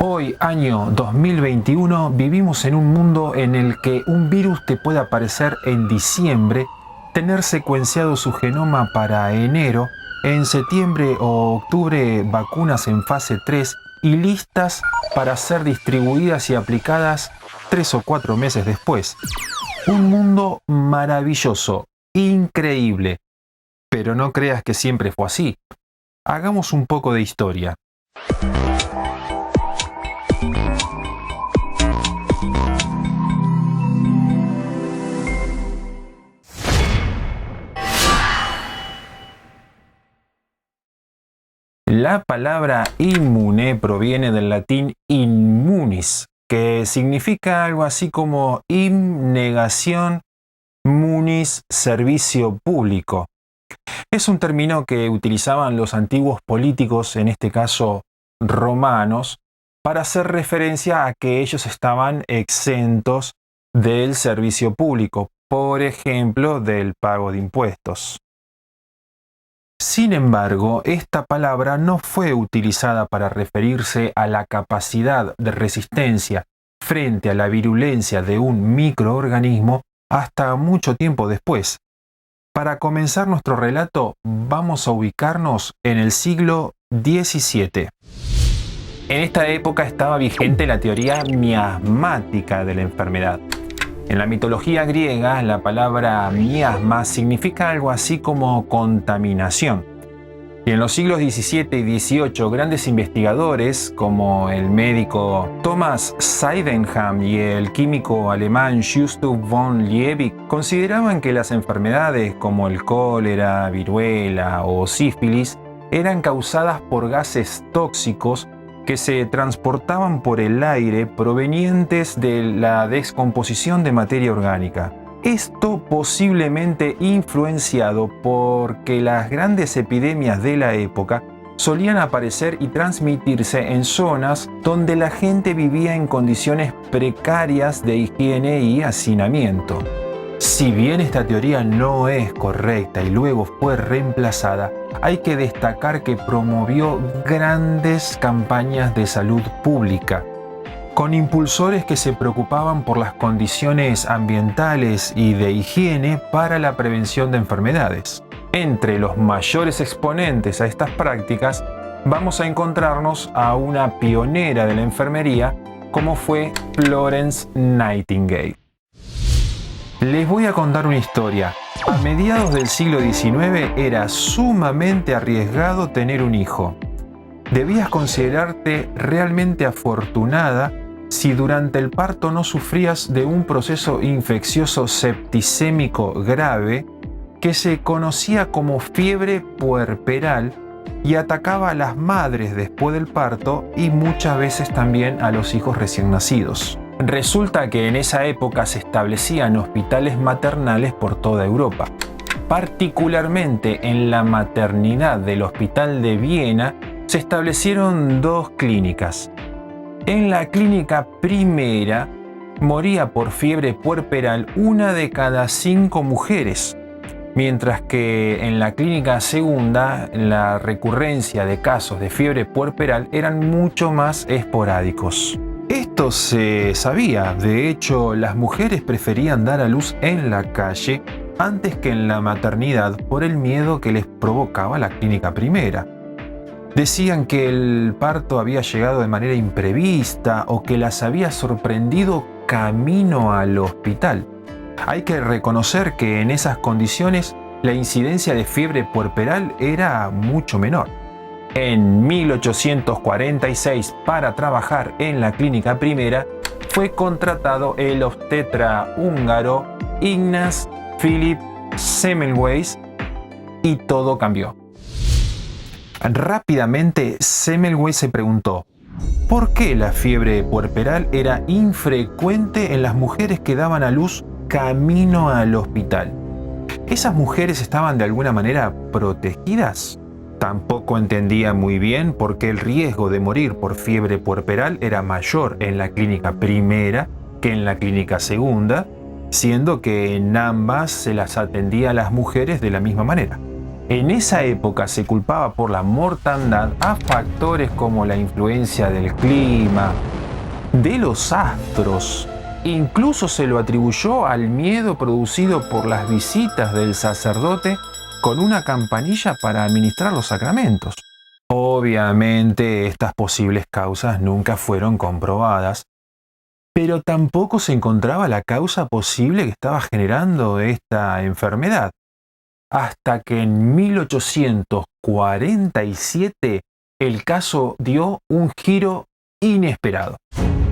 Hoy, año 2021, vivimos en un mundo en el que un virus te puede aparecer en diciembre, tener secuenciado su genoma para enero, en septiembre o octubre vacunas en fase 3 y listas para ser distribuidas y aplicadas 3 o 4 meses después. Un mundo maravilloso, increíble. Pero no creas que siempre fue así. Hagamos un poco de historia. La palabra inmune proviene del latín immunis, que significa algo así como im, negación, munis, servicio público. Es un término que utilizaban los antiguos políticos, en este caso romanos, para hacer referencia a que ellos estaban exentos del servicio público, por ejemplo, del pago de impuestos. Sin embargo, esta palabra no fue utilizada para referirse a la capacidad de resistencia frente a la virulencia de un microorganismo hasta mucho tiempo después. Para comenzar nuestro relato, vamos a ubicarnos en el siglo XVII. En esta época estaba vigente la teoría miasmática de la enfermedad. En la mitología griega, la palabra miasma significa algo así como contaminación. Y en los siglos XVII y XVIII, grandes investigadores como el médico Thomas Sydenham y el químico alemán Justus von Liebig consideraban que las enfermedades como el cólera, viruela o sífilis eran causadas por gases tóxicos que se transportaban por el aire provenientes de la descomposición de materia orgánica. Esto posiblemente influenciado porque las grandes epidemias de la época solían aparecer y transmitirse en zonas donde la gente vivía en condiciones precarias de higiene y hacinamiento. Si bien esta teoría no es correcta y luego fue reemplazada, hay que destacar que promovió grandes campañas de salud pública, con impulsores que se preocupaban por las condiciones ambientales y de higiene para la prevención de enfermedades. Entre los mayores exponentes a estas prácticas, vamos a encontrarnos a una pionera de la enfermería como fue Florence Nightingale. Les voy a contar una historia. A mediados del siglo XIX era sumamente arriesgado tener un hijo. Debías considerarte realmente afortunada si durante el parto no sufrías de un proceso infeccioso septicémico grave que se conocía como fiebre puerperal y atacaba a las madres después del parto y muchas veces también a los hijos recién nacidos. Resulta que en esa época se establecían hospitales maternales por toda Europa. Particularmente en la maternidad del Hospital de Viena se establecieron dos clínicas. En la clínica primera moría por fiebre puerperal 1 de cada 5 mujeres, mientras que en la clínica segunda la recurrencia de casos de fiebre puerperal eran mucho más esporádicos. Esto se sabía, de hecho las mujeres preferían dar a luz en la calle antes que en la maternidad por el miedo que les provocaba la clínica primera. Decían que el parto había llegado de manera imprevista o que las había sorprendido camino al hospital. Hay que reconocer que en esas condiciones la incidencia de fiebre puerperal era mucho menor. En 1846, para trabajar en la clínica primera, fue contratado el obstetra húngaro Ignaz Philipp Semmelweis y todo cambió. Rápidamente, Semmelweis se preguntó ¿por qué la fiebre puerperal era infrecuente en las mujeres que daban a luz camino al hospital? ¿Esas mujeres estaban de alguna manera protegidas? Tampoco entendía muy bien por qué el riesgo de morir por fiebre puerperal era mayor en la clínica primera que en la clínica segunda, siendo que en ambas se las atendía a las mujeres de la misma manera. En esa época se culpaba por la mortandad a factores como la influencia del clima, de los astros. Incluso se lo atribuyó al miedo producido por las visitas del sacerdote con una campanilla para administrar los sacramentos. Obviamente, estas posibles causas nunca fueron comprobadas, pero tampoco se encontraba la causa posible que estaba generando esta enfermedad. Hasta que en 1847 el caso dio un giro inesperado.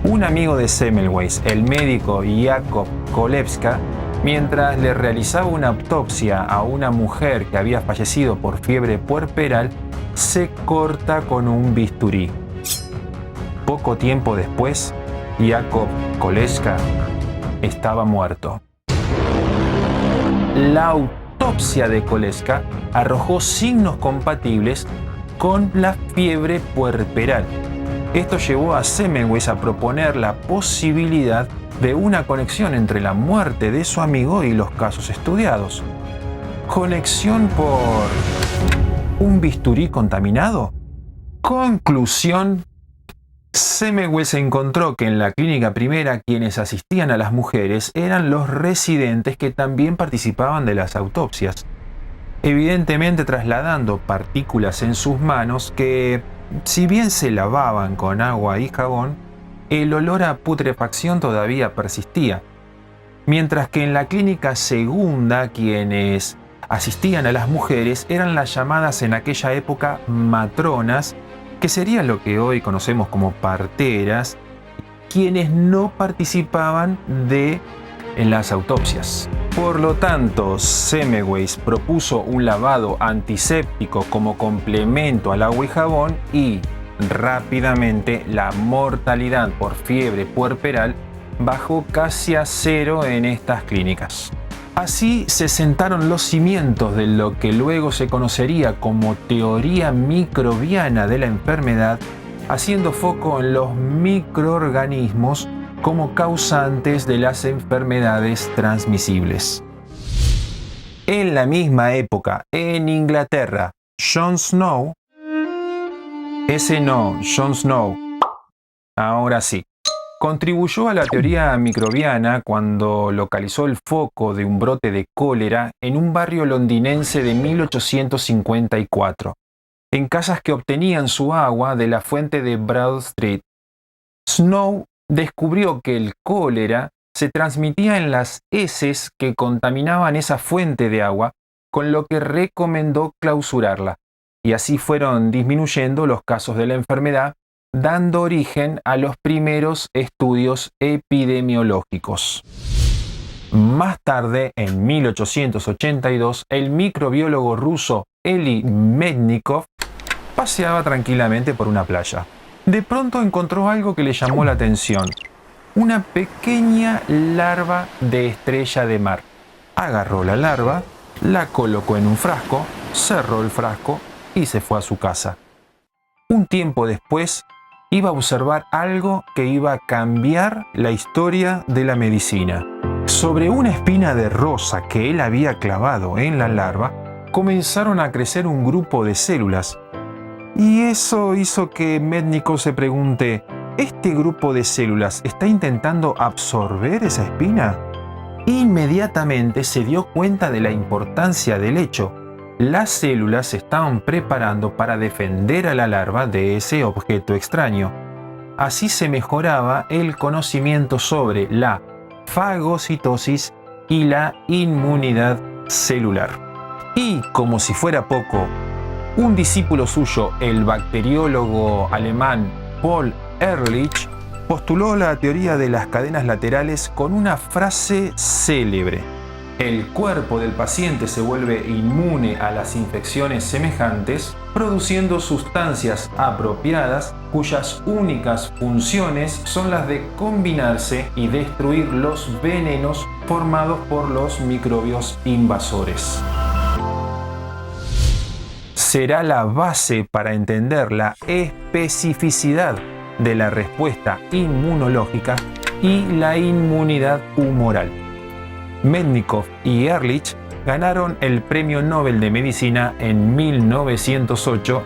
Un amigo de Semmelweis, el médico Jakob Kolewska, mientras le realizaba una autopsia a una mujer que había fallecido por fiebre puerperal, se corta con un bisturí. Poco tiempo después, Jakob Kolewska estaba muerto. La autopsia de Kolewska arrojó signos compatibles con la fiebre puerperal. Esto llevó a Semmelweis a proponer la posibilidad de una conexión entre la muerte de su amigo y los casos estudiados. ¿Conexión por un bisturí contaminado? Conclusión: Semmelweis encontró que en la clínica primera quienes asistían a las mujeres eran los residentes que también participaban de las autopsias, evidentemente trasladando partículas en sus manos que, si bien se lavaban con agua y jabón, el olor a putrefacción todavía persistía, mientras que en la clínica segunda quienes asistían a las mujeres eran las llamadas en aquella época matronas, que sería lo que hoy conocemos como parteras, quienes no participaban en las autopsias. Por lo tanto, Semmelweis propuso un lavado antiséptico como complemento al agua y jabón y, rápidamente, la mortalidad por fiebre puerperal bajó casi a cero en estas clínicas. Así se sentaron los cimientos de lo que luego se conocería como teoría microbiana de la enfermedad, haciendo foco en los microorganismos como causantes de las enfermedades transmisibles. En la misma época, en Inglaterra, John Snow, John Snow, ahora sí, contribuyó a la teoría microbiana cuando localizó el foco de un brote de cólera en un barrio londinense de 1854, en casas que obtenían su agua de la fuente de Broad Street. Snow descubrió que el cólera se transmitía en las heces que contaminaban esa fuente de agua, con lo que recomendó clausurarla, y así fueron disminuyendo los casos de la enfermedad, dando origen a los primeros estudios epidemiológicos. Más tarde, en 1882, el microbiólogo ruso Eli Mednikov paseaba tranquilamente por una playa. De pronto encontró algo que le llamó la atención: una pequeña larva de estrella de mar. Agarró la larva, la colocó en un frasco, cerró el frasco y se fue a su casa. Un tiempo después, iba a observar algo que iba a cambiar la historia de la medicina. Sobre una espina de rosa que él había clavado en la larva, comenzaron a crecer un grupo de células. Y eso hizo que Mednikov se pregunte: ¿este grupo de células está intentando absorber esa espina? Inmediatamente se dio cuenta de la importancia del hecho. Las células se estaban preparando para defender a la larva de ese objeto extraño. Así se mejoraba el conocimiento sobre la fagocitosis y la inmunidad celular. Y, como si fuera poco, un discípulo suyo, el bacteriólogo alemán Paul Ehrlich, postuló la teoría de las cadenas laterales con una frase célebre: el cuerpo del paciente se vuelve inmune a las infecciones semejantes, produciendo sustancias apropiadas cuyas únicas funciones son las de combinarse y destruir los venenos formados por los microbios invasores. Será la base para entender la especificidad de la respuesta inmunológica y la inmunidad humoral. Mednikov y Ehrlich ganaron el Premio Nobel de Medicina en 1908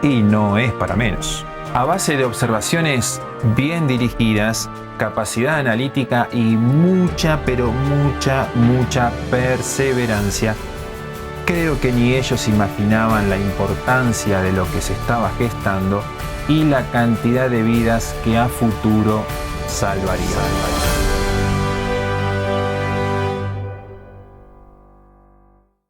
y no es para menos. A base de observaciones bien dirigidas, capacidad analítica y mucha, pero mucha perseverancia, creo que ni ellos imaginaban la importancia de lo que se estaba gestando y la cantidad de vidas que a futuro salvarían.